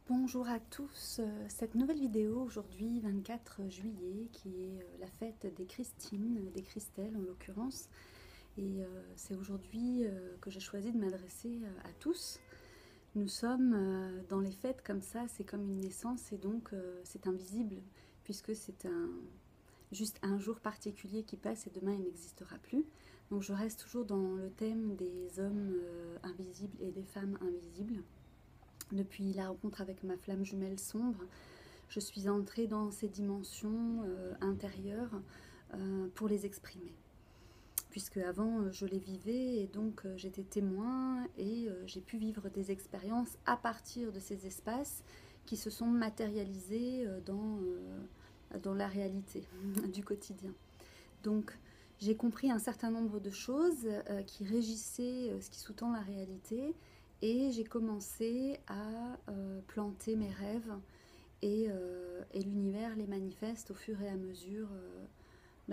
Bonjour à tous, cette nouvelle vidéo aujourd'hui 24 juillet qui est la fête des Christines, des Christelles en l'occurrence, et c'est aujourd'hui que j'ai choisi de m'adresser à tous. Nous sommes dans les fêtes comme ça, c'est comme une naissance et donc c'est invisible puisque c'est juste un jour particulier qui passe et demain il n'existera plus. Donc je reste toujours dans le thème des hommes invisibles et des femmes invisibles. Depuis la rencontre avec ma flamme jumelle sombre, je suis entrée dans ces dimensions intérieures pour les exprimer. Puisque avant je les vivais et donc j'étais témoin et j'ai pu vivre des expériences à partir de ces espaces qui se sont matérialisés dans la réalité du quotidien. Donc j'ai compris un certain nombre de choses qui régissaient ce qui sous-tend la réalité. Et j'ai commencé à planter mes rêves et l'univers les manifeste au fur et à mesure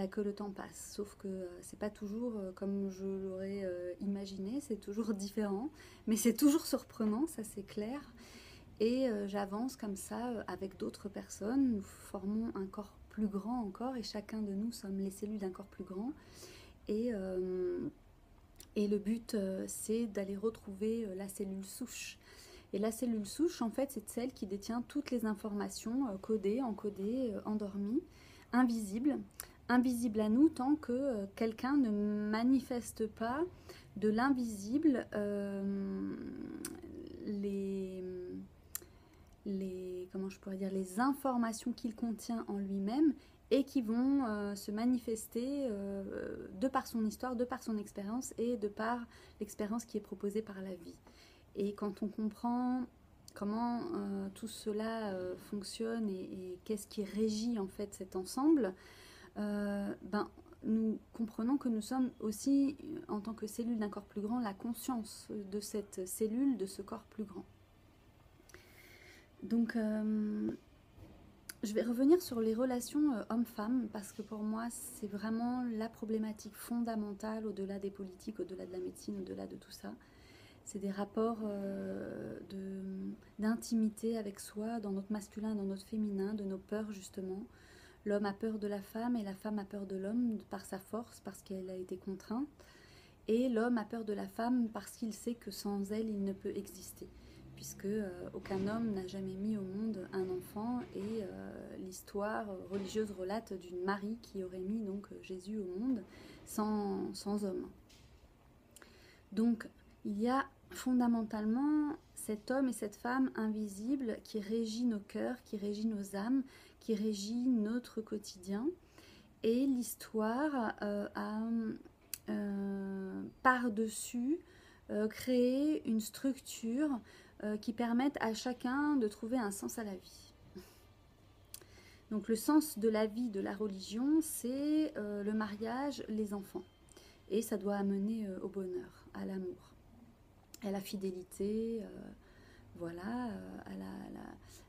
que le temps passe. Sauf que c'est pas toujours comme je l'aurais imaginé, c'est toujours différent, mais c'est toujours surprenant, ça c'est clair. Et j'avance comme ça avec d'autres personnes, nous formons un corps plus grand encore et chacun de nous sommes les cellules d'un corps plus grand. Et le but, c'est d'aller retrouver la cellule souche. Et la cellule souche, en fait, c'est celle qui détient toutes les informations codées, encodées, endormies, invisibles. Invisibles à nous tant que quelqu'un ne manifeste pas de l'invisible comment je pourrais dire, les informations qu'il contient en lui-même et qui vont se manifester de par son histoire, de par son expérience et de par l'expérience qui est proposée par la vie. Et quand on comprend comment tout cela fonctionne et qu'est-ce qui régit en fait cet ensemble, nous comprenons que nous sommes aussi, en tant que cellule d'un corps plus grand, la conscience de cette cellule, de ce corps plus grand. Donc, je vais revenir sur les relations hommes-femmes parce que pour moi, c'est vraiment la problématique fondamentale au-delà des politiques, au-delà de la médecine, au-delà de tout ça. C'est des rapports d'intimité avec soi, dans notre masculin, dans notre féminin, de nos peurs justement. L'homme a peur de la femme et la femme a peur de l'homme par sa force, parce qu'elle a été contrainte. Et l'homme a peur de la femme parce qu'il sait que sans elle, il ne peut exister. Puisque aucun homme n'a jamais mis au monde un enfant et l'histoire religieuse relate d'une Marie qui aurait mis donc Jésus au monde sans homme. Donc il y a fondamentalement cet homme et cette femme invisible qui régit nos cœurs, qui régit nos âmes, qui régit notre quotidien. Et l'histoire a par-dessus créé une structure qui permette à chacun de trouver un sens à la vie. Donc le sens de la vie de la religion, c'est le mariage, les enfants. Et ça doit amener au bonheur, à l'amour, à la fidélité, voilà,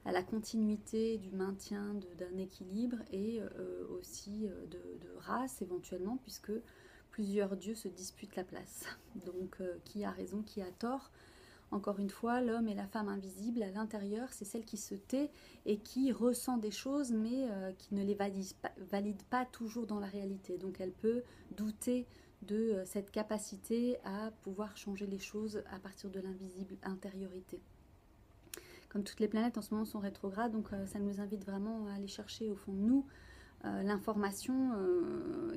à la continuité du maintien d'un équilibre et aussi de race éventuellement, puisque plusieurs dieux se disputent la place. Donc qui a raison, qui a tort? Encore une fois, l'homme et la femme invisible à l'intérieur, c'est celle qui se tait et qui ressent des choses, mais qui ne les valide pas toujours dans la réalité. Donc elle peut douter de cette capacité à pouvoir changer les choses à partir de l'invisible intériorité. Comme toutes les planètes en ce moment sont rétrogrades, donc ça nous invite vraiment à aller chercher au fond de nous l'information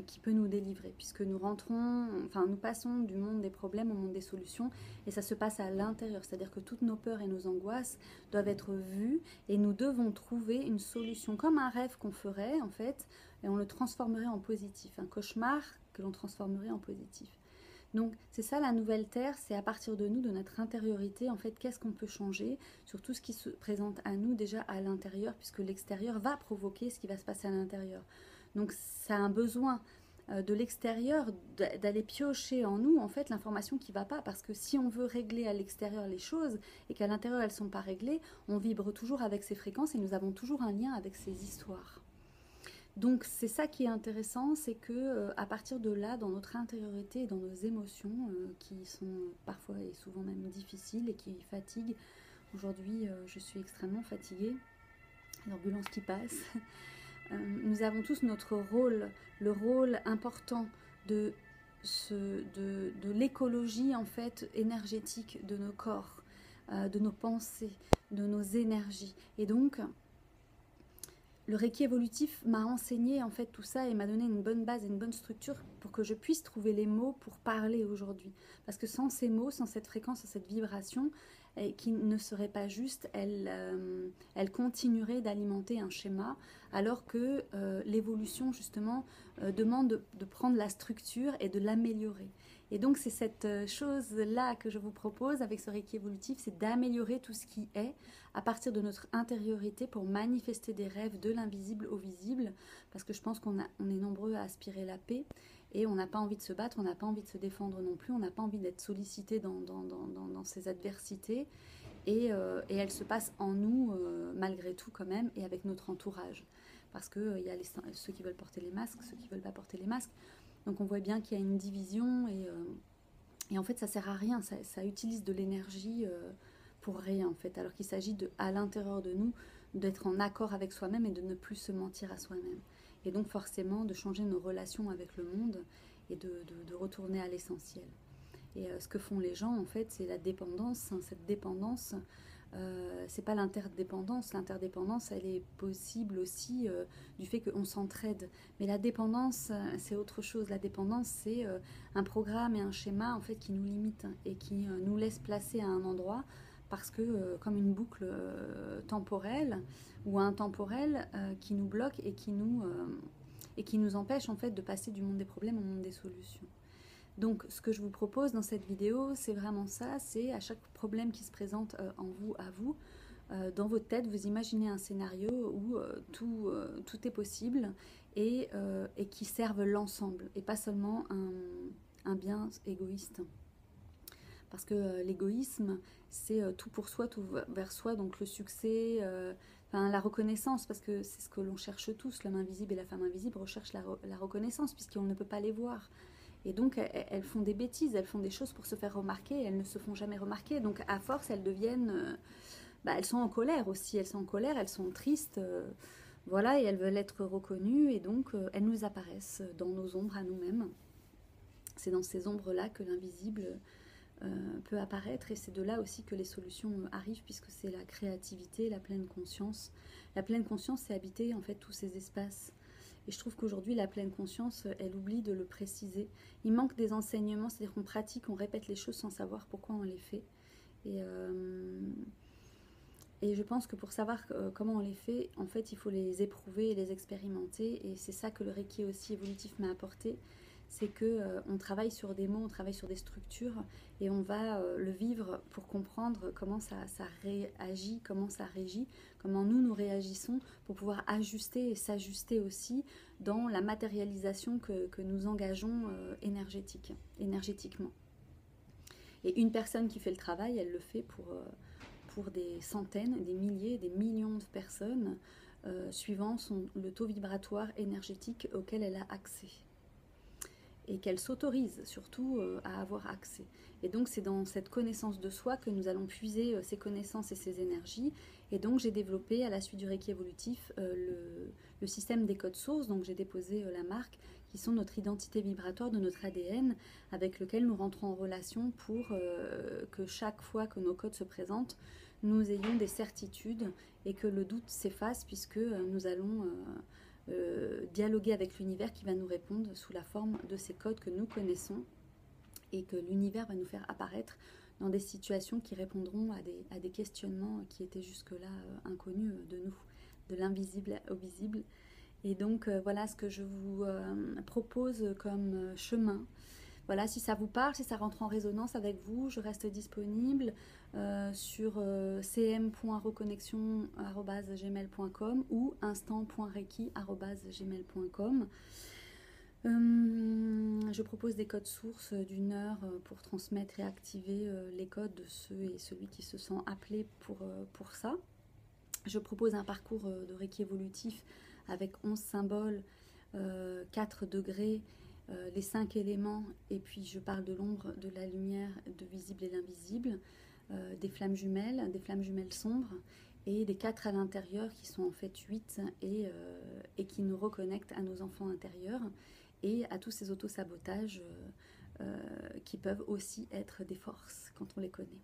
qui peut nous délivrer, puisque nous passons du monde des problèmes au monde des solutions, et ça se passe à l'intérieur, c'est-à-dire que toutes nos peurs et nos angoisses doivent être vues, et nous devons trouver une solution, comme un rêve qu'on ferait en fait, et on le transformerait en positif, un cauchemar que l'on transformerait en positif. Donc c'est ça la nouvelle terre, c'est à partir de nous, de notre intériorité, en fait, qu'est-ce qu'on peut changer sur tout ce qui se présente à nous déjà à l'intérieur, puisque l'extérieur va provoquer ce qui va se passer à l'intérieur. Donc ça a un besoin de l'extérieur d'aller piocher en nous, en fait, l'information qui ne va pas, parce que si on veut régler à l'extérieur les choses et qu'à l'intérieur elles ne sont pas réglées, on vibre toujours avec ces fréquences et nous avons toujours un lien avec ces histoires. Donc c'est ça qui est intéressant, c'est que à partir de là, dans notre intériorité et dans nos émotions, qui sont parfois et souvent même difficiles et qui fatiguent, Aujourd'hui, je suis extrêmement fatiguée. L'ambulance qui passe. Nous avons tous notre rôle, le rôle important de l'écologie en fait énergétique de nos corps, de nos pensées, de nos énergies. Et donc, le Reiki évolutif m'a enseigné en fait tout ça et m'a donné une bonne base et une bonne structure pour que je puisse trouver les mots pour parler aujourd'hui. Parce que sans ces mots, sans cette fréquence, sans cette vibration, qui ne serait pas juste, elle continuerait d'alimenter un schéma, alors que l'évolution justement demande de prendre la structure et de l'améliorer. Et donc c'est cette chose-là que je vous propose avec ce Reiki évolutif, c'est d'améliorer tout ce qui est à partir de notre intériorité pour manifester des rêves de l'invisible au visible, parce que je pense qu'on est nombreux à aspirer la paix, et on n'a pas envie de se battre, on n'a pas envie de se défendre non plus, on n'a pas envie d'être sollicité dans ces adversités, et elles se passent en nous malgré tout quand même, et avec notre entourage. Parce qu'il y a ceux qui veulent porter les masques, ceux qui ne veulent pas porter les masques. Donc on voit bien qu'il y a une division et en fait ça sert à rien, ça utilise de l'énergie pour rien en fait, alors qu'il s'agit à l'intérieur de nous d'être en accord avec soi-même et de ne plus se mentir à soi-même. Et donc forcément de changer nos relations avec le monde et de retourner à l'essentiel. Et ce que font les gens en fait, c'est la dépendance, hein, cette dépendance. C'est pas l'interdépendance. L'interdépendance, elle est possible aussi du fait qu'on s'entraide. Mais la dépendance, c'est autre chose. La dépendance, c'est un programme et un schéma en fait qui nous limite et qui nous laisse placer à un endroit parce que comme une boucle temporelle ou intemporelle qui nous bloque et qui nous empêche en fait de passer du monde des problèmes au monde des solutions. Donc, ce que je vous propose dans cette vidéo, c'est vraiment ça, c'est à chaque problème qui se présente en vous, à vous, dans votre tête, vous imaginez un scénario où tout est possible et qui serve l'ensemble, et pas seulement un bien égoïste. Parce que l'égoïsme, c'est tout pour soi, tout vers soi, donc le succès, la reconnaissance, parce que c'est ce que l'on cherche tous, l'homme invisible et la femme invisible recherchent la reconnaissance, puisqu'on ne peut pas les voir. Et donc, elles font des bêtises, elles font des choses pour se faire remarquer, et elles ne se font jamais remarquer. Donc, à force, elles deviennent... elles sont en colère aussi, elles sont en colère, elles sont tristes, voilà, et elles veulent être reconnues, et donc, elles nous apparaissent dans nos ombres à nous-mêmes. C'est dans ces ombres-là que l'invisible peut apparaître, et c'est de là aussi que les solutions arrivent, puisque c'est la créativité, la pleine conscience. La pleine conscience, c'est habiter, en fait, tous ces espaces. Et je trouve qu'aujourd'hui, la pleine conscience, elle oublie de le préciser. Il manque des enseignements, c'est-à-dire qu'on pratique, on répète les choses sans savoir pourquoi on les fait. Et je pense que pour savoir comment on les fait, en fait, il faut les éprouver et les expérimenter. Et c'est ça que le Reiki aussi évolutif m'a apporté. C'est qu'on travaille sur des mots, on travaille sur des structures et on va le vivre pour comprendre comment ça réagit, comment ça régit, comment nous réagissons pour pouvoir ajuster et s'ajuster aussi dans la matérialisation que nous engageons énergétiquement. Et une personne qui fait le travail, elle le fait pour des centaines, des milliers, des millions de personnes suivant le taux vibratoire énergétique auquel elle a accès. Et qu'elle s'autorise surtout à avoir accès. Et donc c'est dans cette connaissance de soi que nous allons puiser ces connaissances et ces énergies. Et donc j'ai développé à la suite du Reiki évolutif le système des codes sources, donc j'ai déposé la marque, qui sont notre identité vibratoire de notre ADN, avec lequel nous rentrons en relation pour que chaque fois que nos codes se présentent, nous ayons des certitudes et que le doute s'efface, puisque nous allons... dialoguer avec l'univers qui va nous répondre sous la forme de ces codes que nous connaissons et que l'univers va nous faire apparaître dans des situations qui répondront à des questionnements qui étaient jusque-là inconnus de nous, de l'invisible au visible. Et donc voilà ce que je vous propose comme chemin. Voilà, si ça vous parle, si ça rentre en résonance avec vous, je reste disponible sur cm.reconnexion@gmail.com ou instant.reiki@gmail.com. Je propose des codes sources d'1 heure pour transmettre et activer les codes de ceux et celui qui se sent appelé pour ça. Je propose un parcours de Reiki évolutif avec 11 symboles, 4 degrés, les 5 éléments, et puis je parle de l'ombre, de la lumière, de visible et l'invisible. des flammes jumelles sombres, et des 4 à l'intérieur qui sont en fait 8 et qui nous reconnectent à nos enfants intérieurs et à tous ces autosabotages qui peuvent aussi être des forces quand on les connaît.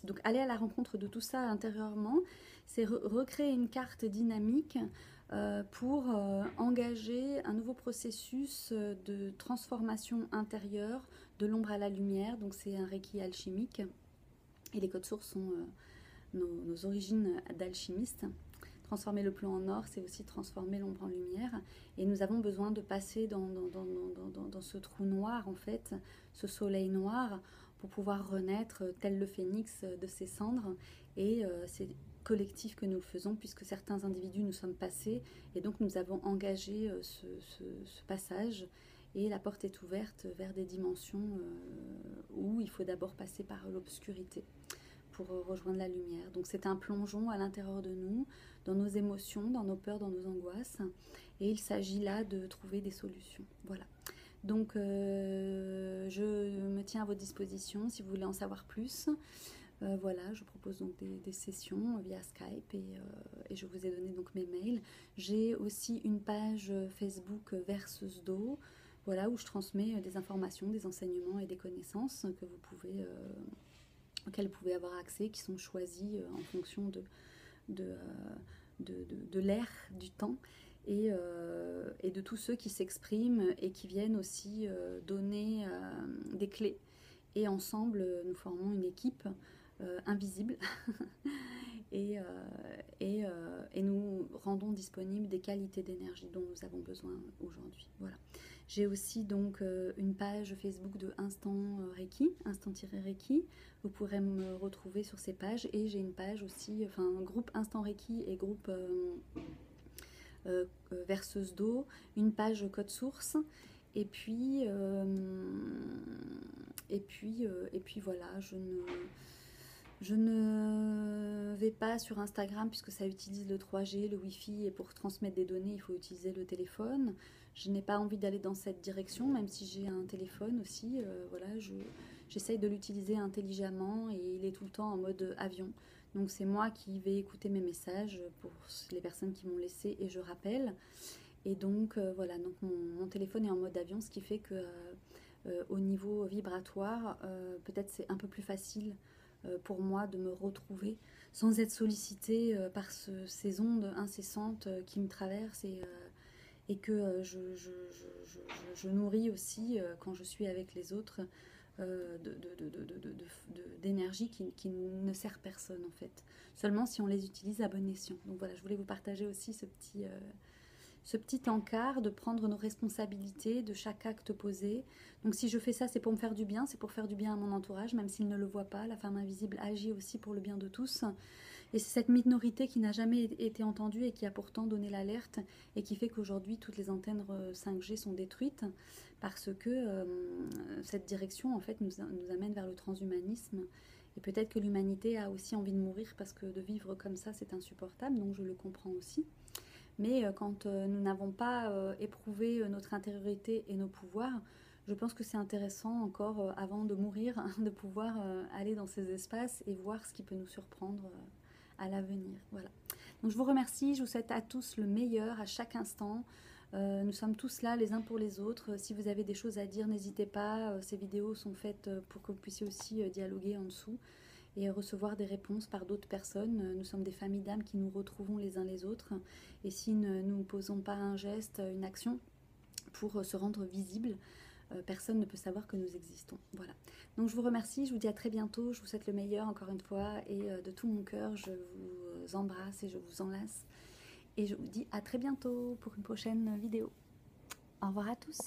Donc aller à la rencontre de tout ça intérieurement, c'est recréer une carte dynamique pour engager un nouveau processus de transformation intérieure de l'ombre à la lumière. Donc c'est un Reiki alchimique et les codes sources sont nos origines d'alchimistes. Transformer le plomb en or, c'est aussi transformer l'ombre en lumière. Et nous avons besoin de passer dans ce trou noir, en fait, ce soleil noir, pour pouvoir renaître tel le phénix de ses cendres. Et c'est collectif que nous le faisons, puisque certains individus nous sommes passés, et donc nous avons engagé ce passage. Et la porte est ouverte vers des dimensions où il faut d'abord passer par l'obscurité pour rejoindre la lumière. Donc c'est un plongeon à l'intérieur de nous, dans nos émotions, dans nos peurs, dans nos angoisses. Et il s'agit là de trouver des solutions. Voilà. Donc je me tiens à votre disposition si vous voulez en savoir plus. Voilà, je propose donc des sessions via Skype et je vous ai donné donc mes mails. J'ai aussi une page Facebook Verseuse d'eau, voilà, où je transmets des informations, des enseignements et des connaissances que vous pouvez auxquels vous pouvez avoir accès, qui sont choisis en fonction de l'ère du temps et de tous ceux qui s'expriment et qui viennent aussi donner des clés. Et ensemble, nous formons une équipe invisible et nous rendons disponibles des qualités d'énergie dont nous avons besoin aujourd'hui. Voilà. J'ai aussi donc une page Facebook de Instant Reiki, Instant-Reiki. Vous pourrez me retrouver sur ces pages. Et j'ai une page aussi, enfin un groupe Instant Reiki et groupe Verseuse d'eau, une page code source. Et puis voilà, je ne vais pas sur Instagram puisque ça utilise le 3G, le Wi-Fi, et pour transmettre des données, il faut utiliser le téléphone. Je n'ai pas envie d'aller dans cette direction, même si j'ai un téléphone aussi. Voilà, j'essaye de l'utiliser intelligemment et il est tout le temps en mode avion. Donc c'est moi qui vais écouter mes messages pour les personnes qui m'ont laissé et je rappelle. Et donc voilà, donc mon téléphone est en mode avion, ce qui fait que au niveau vibratoire, peut-être c'est un peu plus facile pour moi de me retrouver sans être sollicitée par ces ondes incessantes qui me traversent et que je nourris aussi quand je suis avec les autres d'énergie qui ne sert personne en fait, seulement si on les utilise à bon escient. Donc voilà, je voulais vous partager aussi ce petit encart de prendre nos responsabilités de chaque acte posé. Donc si je fais ça, c'est pour me faire du bien, c'est pour faire du bien à mon entourage, même s'il ne le voit pas. La femme invisible agit aussi pour le bien de tous. Et c'est cette minorité qui n'a jamais été entendue et qui a pourtant donné l'alerte et qui fait qu'aujourd'hui, toutes les antennes 5G sont détruites parce que cette direction, en fait, nous amène vers le transhumanisme. Et peut-être que l'humanité a aussi envie de mourir parce que de vivre comme ça, c'est insupportable. Donc je le comprends aussi. Mais quand nous n'avons pas éprouvé notre intériorité et nos pouvoirs, je pense que c'est intéressant encore avant de mourir de pouvoir aller dans ces espaces et voir ce qui peut nous surprendre à l'avenir. Voilà. Donc je vous remercie, je vous souhaite à tous le meilleur à chaque instant. Nous sommes tous là les uns pour les autres. Si vous avez des choses à dire, n'hésitez pas. Ces vidéos sont faites pour que vous puissiez aussi dialoguer en dessous et recevoir des réponses par d'autres personnes. Nous sommes des familles d'âmes qui nous retrouvons les uns les autres. Et si nous ne posons pas un geste, une action pour se rendre visible, personne ne peut savoir que nous existons. Voilà. Donc je vous remercie, je vous dis à très bientôt. Je vous souhaite le meilleur encore une fois. Et de tout mon cœur, je vous embrasse et je vous enlace. Et je vous dis à très bientôt pour une prochaine vidéo. Au revoir à tous.